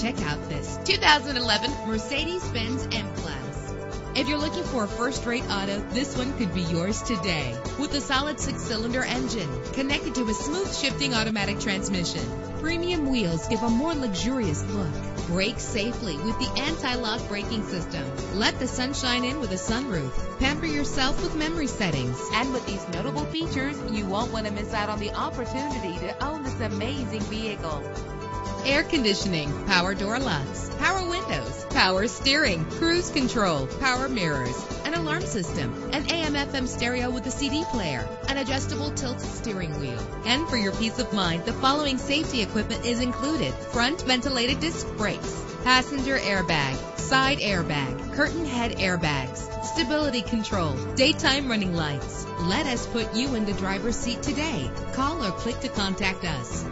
Check out this 2011 Mercedes-Benz M-Class. If you're looking for a first-rate auto, this one could be yours today. With a solid 6-cylinder engine connected to a smooth shifting automatic transmission, premium wheels give a more luxurious look. Brake safely with the anti-lock braking system. Let the sunshine in with a sunroof. Pamper yourself with memory settings. And with these notable features, you won't want to miss out on the opportunity to own this amazing vehicle. Air conditioning, power door locks, power windows, power steering, cruise control, power mirrors, an alarm system, an AM/FM stereo with a CD player, an adjustable tilt steering wheel. And for your peace of mind, the following safety equipment is included: front ventilated disc brakes, passenger airbag, side airbag, curtain head airbags, stability control, daytime running lights. Let us put you in the driver's seat today. Call or click to contact us.